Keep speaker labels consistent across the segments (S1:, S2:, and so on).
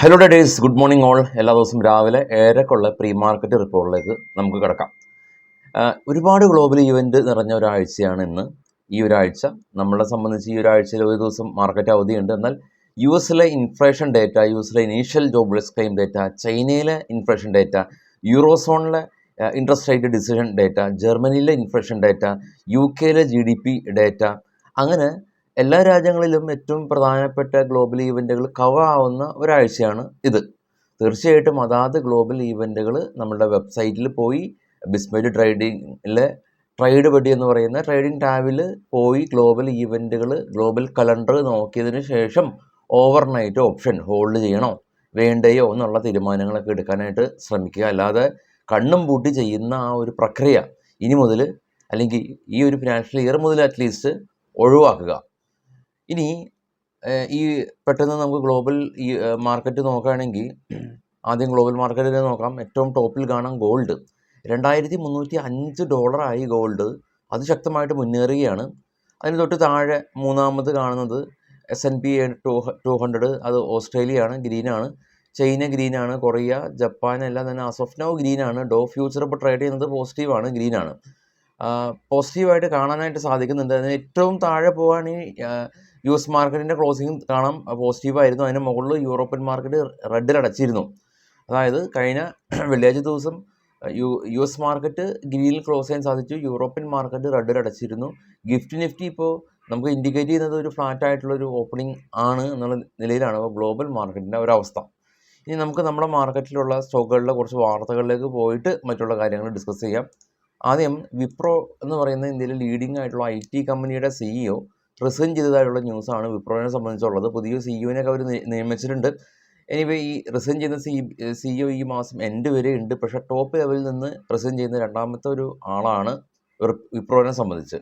S1: Hello days, good morning all. എല്ലാ ദിവസവും രാവിലെ ഏറെക്കുള്ള പ്രീ മാർക്കറ്റ് റിപ്പോർട്ടിലേക്ക് നമുക്ക് കിടക്കാം. ഒരുപാട് ഗ്ലോബൽ ഈവൻറ്റ് നിറഞ്ഞ ഒരാഴ്ചയാണ് ഇന്ന്. ഈ ഒരാഴ്ച നമ്മളെ സംബന്ധിച്ച് ഈ ഒരാഴ്ചയിൽ ഒരു ദിവസം മാർക്കറ്റ് അവധിയുണ്ട്. എന്നാൽ യു എസിലെ ഇൻഫ്ലേഷൻ ഡേറ്റ, യു എസിലെ ഇനീഷ്യൽ ജോബ്ലെസ് ക്ലെയിം ഡേറ്റ, ചൈനയിലെ ഇൻഫ്ലേഷൻ ഡേറ്റ, യൂറോസോണിലെ ഇൻട്രസ്റ്റ് റേറ്റ് ഡിസിഷൻ ഡേറ്റ, ജർമ്മനിയിലെ ഇൻഫ്ലേഷൻ ഡേറ്റ, യു കെയിലെ GDP ഡേറ്റ, അങ്ങനെ എല്ലാ രാജ്യങ്ങളിലും ഏറ്റവും പ്രധാനപ്പെട്ട ഗ്ലോബൽ ഈവൻറ്റുകൾ കവർ ആവുന്ന ഒരാഴ്ചയാണ് ഇത്. തീർച്ചയായിട്ടും അതാത് ഗ്ലോബൽ ഈവൻറ്റുകൾ നമ്മളുടെ വെബ്സൈറ്റിൽ പോയി ബിസ്മേറ്റ് ട്രേഡിങ്ങിലെ ട്രേഡ് ബഡി എന്ന് പറയുന്ന ട്രേഡിംഗ് ടാബിൽ പോയി ഗ്ലോബൽ ഈവൻറ്റുകൾ, ഗ്ലോബൽ കലണ്ടർ നോക്കിയതിന് ശേഷം ഓവർനൈറ്റ് ഓപ്ഷൻ ഹോൾഡ് ചെയ്യണോ വേണ്ടയോ എന്നുള്ള തീരുമാനങ്ങളൊക്കെ എടുക്കാനായിട്ട് ശ്രമിക്കുക. അല്ലാതെ കണ്ണും പൂട്ടി ചെയ്യുന്ന ആ ഒരു പ്രക്രിയ ഇനി മുതൽ, അല്ലെങ്കിൽ ഈ ഒരു ഫിനാൻഷ്യൽ ഇയർ മുതൽ അറ്റ്ലീസ്റ്റ് ഒഴിവാക്കുക. ഇനി ഈ പെട്ടെന്ന് നമുക്ക് ഗ്ലോബൽ ഈ മാർക്കറ്റ് നോക്കുകയാണെങ്കിൽ ആദ്യം ഗ്ലോബൽ മാർക്കറ്റിനെ നോക്കാം. ഏറ്റവും ടോപ്പിൽ കാണാം ഗോൾഡ്. $2,305 ഗോൾഡ്. അതിശക്തമായിട്ട് മുന്നേറുകയാണ്. അതിന് തൊട്ട് താഴെ മൂന്നാമത് കാണുന്നത് S&P 200. അത് ഓസ്ട്രേലിയയാണ്, ഗ്രീനാണ്. ചൈന ഗ്രീനാണ്. കൊറിയ, ജപ്പാൻ എല്ലാം തന്നെ ആസ് ഓഫ് നൗ ഗ്രീനാണ്. ഡോ ഫ്യൂച്ചർ ഇപ്പോൾ ട്രേഡ് ചെയ്യുന്നത് പോസിറ്റീവാണ്, ഗ്രീനാണ്. പോസിറ്റീവായിട്ട് കാണാനായിട്ട് സാധിക്കുന്നുണ്ട്. അതിന് ഏറ്റവും താഴെ പോവുകയാണെങ്കിൽ US മാർക്കറ്റിൻ്റെ ക്ലോസിംഗ് കാണാം പോസിറ്റീവായിരുന്നു. അതിന് മുകളിൽ യൂറോപ്യൻ മാർക്കറ്റ് റെഡിൽ അടച്ചിരുന്നു. അതായത് കഴിഞ്ഞ വെള്ളിയാഴ്ച ദിവസം US മാർക്കറ്റ് ഗ്രീനിൽ ക്ലോസ് ചെയ്യാൻ സാധിച്ചു, യൂറോപ്യൻ മാർക്കറ്റ് റെഡിൽ അടച്ചിരുന്നു. നിഫ്റ്റി ഇപ്പോൾ നമുക്ക് ഇൻഡിക്കേറ്റ് ചെയ്യുന്നത് ഒരു ഫ്ലാറ്റ് ആയിട്ടുള്ളൊരു ഓപ്പണിംഗ് ആണ് എന്നുള്ള നിലയിലാണ് ഇപ്പോൾ ഗ്ലോബൽ മാർക്കറ്റിൻ്റെ ഒരവസ്ഥ. ഇനി നമുക്ക് നമ്മുടെ മാർക്കറ്റിലുള്ള സ്റ്റോക്കുകളുടെ കുറച്ച് വാർത്തകളിലേക്ക് പോയിട്ട് മറ്റുള്ള കാര്യങ്ങൾ ഡിസ്കസ് ചെയ്യാം. ആദ്യം വിപ്രോ എന്ന് പറയുന്ന ഇന്ത്യയിലെ ലീഡിംഗ് ആയിട്ടുള്ള IT കമ്പനിയുടെ CEO റിസൈൻ ചെയ്തതായിട്ടുള്ള ന്യൂസാണ് വിപ്രോനെ സംബന്ധിച്ചുള്ളത്. പുതിയ CEOനെയൊക്കെ അവർ നിയമിച്ചിട്ടുണ്ട്. എനിവേ ഈ റിസൈൻ ചെയ്യുന്ന CEO ഈ മാസം എൻഡ് വരെ ഉണ്ട്. പക്ഷേ ടോപ്പ് ലെവലിൽ നിന്ന് റിസൈൻ ചെയ്യുന്ന രണ്ടാമത്തെ ഒരു ആളാണ് വിപ്രോനെ സംബന്ധിച്ച്.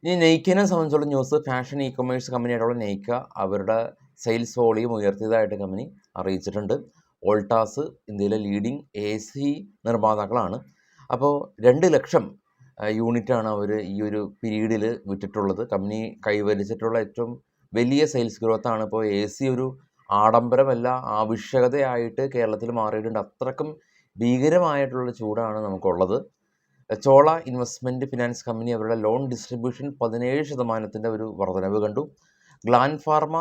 S1: ഇനി നെയ്ക്കിനെ സംബന്ധിച്ചുള്ള ന്യൂസ്. ഫാഷൻ ഇ-കൊമേഴ്സ് കമ്പനിയായിട്ടുള്ള നെയ്ക്ക അവരുടെ സെയിൽസ് വോളിയം ഉയർത്തിയതായിട്ട് കമ്പനി അറിയിച്ചിട്ടുണ്ട്. വോൾട്ടാസ് ഇന്ത്യയിലെ ലീഡിംഗ് AC നിർമ്മാതാക്കളാണ്. അപ്പോൾ 2 ലക്ഷം യൂണിറ്റാണ് അവർ ഈ ഒരു പീരീഡിൽ വിറ്റിട്ടുള്ളത്. കമ്പനി കൈവരിച്ചിട്ടുള്ള ഏറ്റവും വലിയ സെയിൽസ് ഗ്രോത്താണ്. ഇപ്പോൾ AC ഒരു ആഡംബരമല്ല, ആവശ്യകതയായിട്ട് കേരളത്തിൽ മാറിയിട്ടുണ്ട്. അത്രക്കും ഭീകരമായിട്ടുള്ള ചൂടാണ് നമുക്കുള്ളത്. ചോള ഇൻവെസ്റ്റ്മെൻറ്റ് ഫിനാൻസ് കമ്പനി അവരുടെ ലോൺ ഡിസ്ട്രിബ്യൂഷൻ 17% ഒരു വർധനവ് കണ്ടു. ഗ്ലാൻ ഫാർമ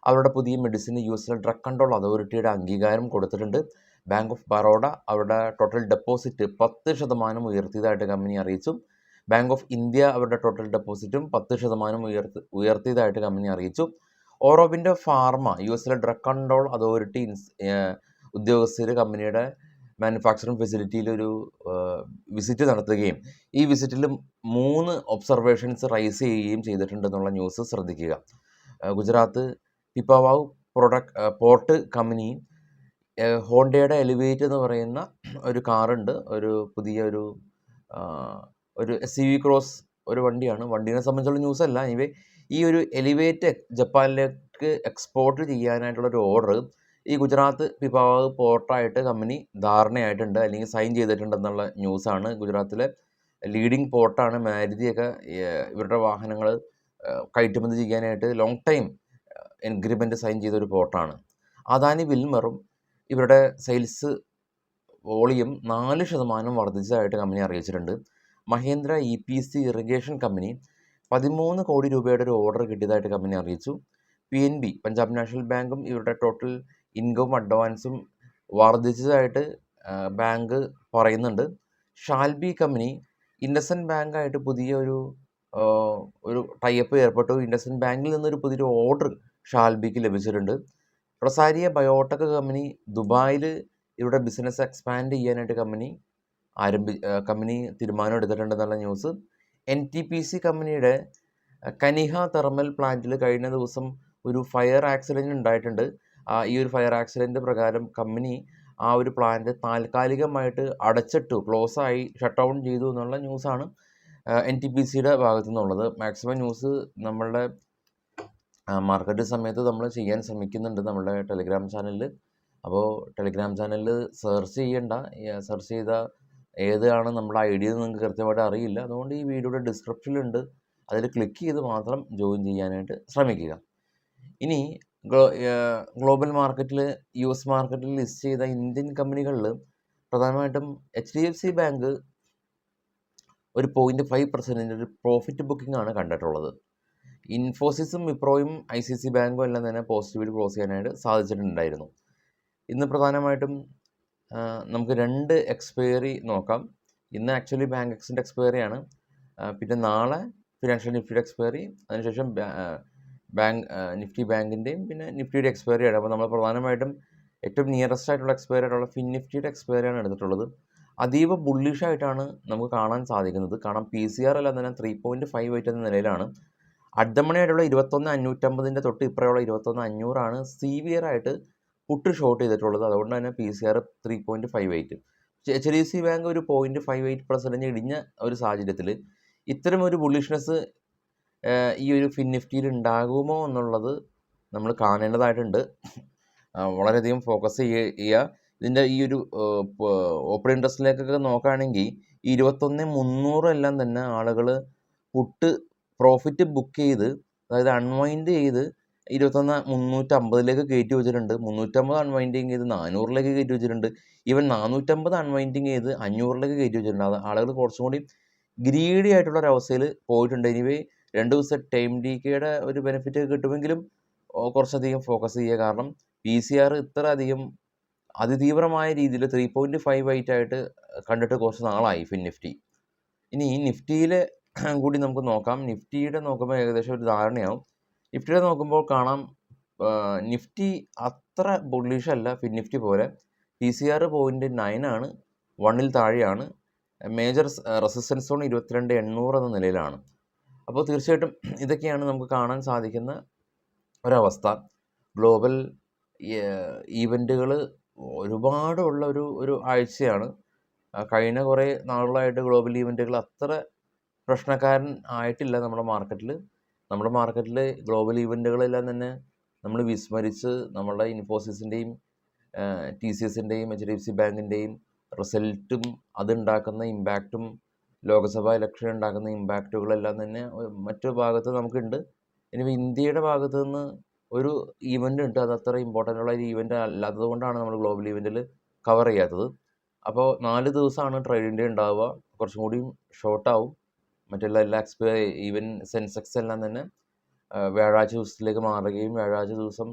S1: അവരുടെ പുതിയ മെഡിസിന് US ഡ്രഗ് കൺട്രോൾ അതോറിറ്റിയുടെ അംഗീകാരം കൊടുത്തിട്ടുണ്ട്. ബാങ്ക് ഓഫ് ബറോഡ അവരുടെ ടോട്ടൽ ഡെപ്പോസിറ്റ് 10% ഉയർത്തിയതായിട്ട് കമ്പനി അറിയിച്ചു. ബാങ്ക് ഓഫ് ഇന്ത്യ അവരുടെ ടോട്ടൽ ഡെപ്പോസിറ്റും 10% ഉയർത്തിയതായിട്ട് കമ്പനി അറിയിച്ചു. ഓറോബിൻ്റെ pharma US drug control authority ഉദ്യോഗസ്ഥർ കമ്പനിയുടെ മാനുഫാക്ചറിങ് ഫെസിലിറ്റിയിൽ ഒരു വിസിറ്റ് നടത്തുകയും ഈ വിസിറ്റിൽ 3 ഒബ്സർവേഷൻസ് റൈസ് ചെയ്യുകയും ചെയ്തിട്ടുണ്ടെന്നുള്ള ന്യൂസ് ശ്രദ്ധിക്കുക. ഗുജറാത്ത് പിപ്പാവാവ് പോർട്ട് കമ്പനി ഹോണ്ടയുടെ എലിവേറ്റ് എന്ന് പറയുന്ന ഒരു കാറുണ്ട്, ഒരു പുതിയ ഒരു SUV ക്രോസ് ഒരു വണ്ടിയാണ്. വണ്ടീനെ സംബന്ധിച്ചുള്ള ന്യൂസ് അല്ല. ഇവ ഈ ഒരു എലിവേറ്റ് ജപ്പാനിലേക്ക് എക്സ്പോർട്ട് ചെയ്യാനായിട്ടുള്ളൊരു ഓർഡർ ഈ ഗുജറാത്ത് പിപ്പാവാവ് പോർട്ടായിട്ട് കമ്പനി ധാരണയായിട്ടുണ്ട്, അല്ലെങ്കിൽ സൈൻ ചെയ്തിട്ടുണ്ടെന്നുള്ള ന്യൂസാണ്. ഗുജറാത്തിലെ ലീഡിംഗ് പോർട്ടാണ്. മാരുതിയൊക്കെ ഇവരുടെ വാഹനങ്ങൾ കയറ്റുമതി ചെയ്യാനായിട്ട് ലോങ് ടൈം എഗ്രിമെൻറ്റ് സൈൻ ചെയ്തൊരു പോർട്ടാണ്. അദാനി വിൽമറും ഇവരുടെ സെയിൽസ് വോളിയം 4% വർദ്ധിച്ചതായിട്ട് കമ്പനി അറിയിച്ചിട്ടുണ്ട്. മഹേന്ദ്ര EPC ഇറിഗേഷൻ കമ്പനി 13 കോടി രൂപയുടെ ഒരു ഓർഡർ കിട്ടിയതായിട്ട് കമ്പനി അറിയിച്ചു. PNB പഞ്ചാബ് നാഷണൽ ബാങ്കും ഇവരുടെ ടോട്ടൽ ഇൻകവും അഡ്വാൻസും വർദ്ധിച്ചതായിട്ട് ബാങ്ക് പറയുന്നുണ്ട്. ഷാൽബി കമ്പനി ഇൻഡസ്ഇൻഡ് ബാങ്കായിട്ട് പുതിയ ഒരു ടൈപ്പ് ഏർപ്പെട്ടു. ഇൻഡസ്ഇൻഡ് ബാങ്കിൽ നിന്നൊരു പുതിയൊരു ഓർഡർ ഷാൽബിക്ക് ലഭിച്ചിട്ടുണ്ട്. റൊസാരിയ ബയോടെക് കമ്പനി ദുബായിൽ ഇവരുടെ ബിസിനസ് എക്സ്പാൻഡ് ചെയ്യാനായിട്ട് കമ്പനി തീരുമാനം എടുത്തിട്ടുണ്ടെന്നുള്ള ന്യൂസ്. NTPC കമ്പനിയുടെ കനിഹ തെർമൽ പ്ലാന്റിൽ കഴിഞ്ഞ ദിവസം ഒരു ഫയർ ആക്സിഡൻറ്റ് ഉണ്ടായിട്ടുണ്ട്. ഈ ഒരു ഫയർ ആക്സിഡൻറ്റ് പ്രകാരം കമ്പനി ആ ഒരു പ്ലാന്റ് താൽക്കാലികമായിട്ട് അടച്ചിട്ടു, ക്ലോസായി, ഷട്ട് ഡൗൺ ചെയ്തു എന്നുള്ള ന്യൂസാണ് NTPCയുടെ ഭാഗത്തു നിന്നുള്ളത്. മാക്സിമം ന്യൂസ് നമ്മളുടെ മാർക്കറ്റ് സമയത്ത് നമ്മൾ ചെയ്യാൻ ശ്രമിക്കുന്നുണ്ട് നമ്മളുടെ ടെലിഗ്രാം ചാനലിൽ. അപ്പോൾ ടെലിഗ്രാം ചാനലിൽ സെർച്ച് ചെയ്യണ്ട, സെർച്ച് ചെയ്താൽ ഏതാണ് നമ്മുടെ ഐ ഡി എന്ന് നിങ്ങൾക്ക് കൃത്യമായിട്ട് അറിയില്ല. അതുകൊണ്ട് ഈ വീഡിയോയുടെ ഡിസ്ക്രിപ്ഷനിലുണ്ട്, അതിൽ ക്ലിക്ക് ചെയ്ത് മാത്രം ജോയിൻ ചെയ്യാനായിട്ട് ശ്രമിക്കുക. ഇനി ഗ്ലോബൽ മാർക്കറ്റിൽ, US മാർക്കറ്റിൽ ലിസ്റ്റ് ചെയ്ത ഇന്ത്യൻ കമ്പനികളിൽ പ്രധാനമായിട്ടും HDFC ബാങ്ക് ഒരു 0.5% ഒരു പ്രോഫിറ്റ് ബുക്കിംഗ് ആണ് കണ്ടിട്ടുള്ളത്. ഇൻഫോസിസും വിപ്രോയും ICICI ബാങ്കും എല്ലാം തന്നെ പോസിറ്റീവിൽ ക്ലോസ് ചെയ്യാനായിട്ട് സാധിച്ചിട്ടുണ്ടായിരുന്നു. ഇന്ന് പ്രധാനമായിട്ടും നമുക്ക് 2 എക്സ്പയറി നോക്കാം. ഇന്ന് ആക്ച്വലി ബാങ്ക് എക്സിൻ്റെ എക്സ്പയറിയാണ്. പിന്നെ നാളെ ഫിനാൻഷ്യൽ നിഫ്റ്റിയുടെ എക്സ്പയറി, അതിനുശേഷം നിഫ്റ്റി ബാങ്കിൻ്റെയും പിന്നെ നിഫ്റ്റിയുടെ എക്സ്പയറിയാണ്. അപ്പോൾ നമ്മൾ പ്രധാനമായിട്ടും ഏറ്റവും നിയറസ്റ്റ് ആയിട്ടുള്ള എക്സ്പയറി ആയിട്ടുള്ള നിഫ്റ്റിയുടെ എക്സ്പയറിയാണ് എടുത്തിട്ടുള്ളത്. അതീവ ബുള്ളിഷായിട്ടാണ് നമുക്ക് കാണാൻ സാധിക്കുന്നത്. കാരണം PCR എല്ലാം തന്നെ 3.58 എന്ന നിലയിലാണ്. അഡ്ഡമണിയായിട്ടുള്ള 21,550 തൊട്ട് ഇപ്പറയുള്ള 21,500 സിവിയറായിട്ട് പുട്ട് ഷോർട്ട് ചെയ്തിട്ടുള്ളത്. അതുകൊണ്ട് തന്നെ PCR 3.58. HDFC ബാങ്ക് ഒരു 0.58% ഇടിഞ്ഞ ഒരു സാഹചര്യത്തിൽ ഇത്തരം ഒരു ബുള്ളിഷ്നെസ് ഈ ഒരു നിഫ്റ്റിയിൽ ഉണ്ടാകുമോ എന്നുള്ളത് നമ്മൾ കാണേണ്ടതായിട്ടുണ്ട്. വളരെയധികം ഫോക്കസ് ചെയ്യുക. ഇതിൻ്റെ ഈ ഒരു ഓപ്പൺ ഇൻട്രസ്റ്റിലേക്കൊക്കെ നോക്കുകയാണെങ്കിൽ 21,300 എല്ലാം തന്നെ ആളുകൾ പുട്ട് പ്രോഫിറ്റ് ബുക്ക് ചെയ്ത്, അതായത് അൺവൈൻഡ് ചെയ്ത് 21,350 കയറ്റി വെച്ചിട്ടുണ്ട്. 350 അൺവൈൻഡിങ് ചെയ്ത് 400 കയറ്റി വെച്ചിട്ടുണ്ട്. ഈവൻ 450 അൺവൈൻഡിങ് ചെയ്ത് 500 കയറ്റി വെച്ചിട്ടുണ്ട്. അത് ആളുകൾ കുറച്ചും കൂടി ഗ്രീഡി ആയിട്ടുള്ള ഒരു അവസ്ഥയിൽ പോയിട്ടുണ്ട്. എനിവേ 2 ദിവസം ടൈം ഡിക്കേയുടെ ഒരു ബെനിഫിറ്റ് കിട്ടുമെങ്കിലും കുറച്ചധികം ഫോക്കസ് ചെയ്യുക. കാരണം PCR ഇത്ര അധികം അതിതീവ്രമായ രീതിയിൽ 3.58 ആയിട്ട് കണ്ടിട്ട് കുറച്ച് നാളായി നിഫ്റ്റി. ഇനി നിഫ്റ്റിയിൽ കൂടി നമുക്ക് നോക്കാം. നിഫ്റ്റിയുടെ നോക്കുമ്പോൾ ഏകദേശം ഒരു ധാരണയാവും. നിഫ്റ്റിയുടെ നോക്കുമ്പോൾ കാണാം, നിഫ്റ്റി അത്ര ബുള്ളിഷ് അല്ല നിഫ്റ്റി പോലെ. PCR 0.9 ആണ്, 1ൽ താഴെയാണ്. മേജർ റെസിസ്റ്റൻസ് സോൺ 22,800 എന്ന നിലയിലാണ്. അപ്പോൾ തീർച്ചയായിട്ടും ഇതൊക്കെയാണ് നമുക്ക് കാണാൻ സാധിക്കുന്ന ഒരവസ്ഥ. ഗ്ലോബൽ ഈവൻറ്റുകൾ ഒരുപാടുള്ള ഒരു ആഴ്ചയാണ്. കഴിഞ്ഞ കുറേ നാളുകളായിട്ട് ഗ്ലോബൽ ഈവൻറ്റുകൾ അത്ര പ്രശ്നക്കാരൻ ആയിട്ടില്ല നമ്മുടെ മാർക്കറ്റിൽ. നമ്മുടെ മാർക്കറ്റിൽ ഗ്ലോബൽ ഈവൻറ്റുകളെല്ലാം തന്നെ നമ്മൾ വിസ്മരിച്ച് നമ്മളുടെ ഇൻഫോസിസിൻ്റെയും TCSൻ്റെയും HDFC ബാങ്കിൻ്റെയും റിസൾട്ടും അതുണ്ടാക്കുന്ന ഇമ്പാക്റ്റും ലോക്സഭാ ഇലക്ഷൻ ഉണ്ടാക്കുന്ന ഇമ്പാക്റ്റുകളെല്ലാം തന്നെ മറ്റു ഭാഗത്ത് നമുക്കുണ്ട്. ഇനി ഇന്ത്യയുടെ ഭാഗത്തു നിന്ന് ഒരു ഈവൻ്റ് ഉണ്ട്, അത് അത്ര ഇമ്പോർട്ടൻ്റ് ഉള്ള ഒരു ഈവൻ്റ് അല്ലാത്തത് കൊണ്ടാണ് നമ്മൾ ഗ്ലോബൽ ഈവൻറ്റിൽ കവർ ചെയ്യാത്തത്. അപ്പോൾ 4 ദിവസമാണ് ട്രേഡിൻ്റെ ഉണ്ടാവുക. കുറച്ചും കൂടിയും ഷോർട്ടാവും. മറ്റുള്ള എല്ലാ ഈവൻ സെൻസെക്സ് എല്ലാം തന്നെ വ്യാഴാഴ്ച ദിവസത്തിലേക്ക് മാറുകയും വ്യാഴാഴ്ച ദിവസം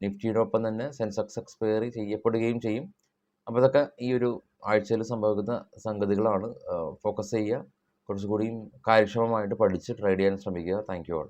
S1: നിഫ്റ്റിയുടെ ഒപ്പം തന്നെ സെൻസെക്സ് എക്സ്പയറി ചെയ്യപ്പെടുകയും ചെയ്യും. അപ്പോൾ ഇതൊക്കെ ഈ ഒരു ആഴ്ചയിൽ സംഭവിക്കുന്ന സംഗതികളാണ്. ഫോക്കസ് ചെയ്യുക, കുറച്ചുകൂടിയും കാര്യക്ഷമമായിട്ട് പഠിച്ച് ട്രേഡ് ചെയ്യാൻ ശ്രമിക്കുക. Thank you all.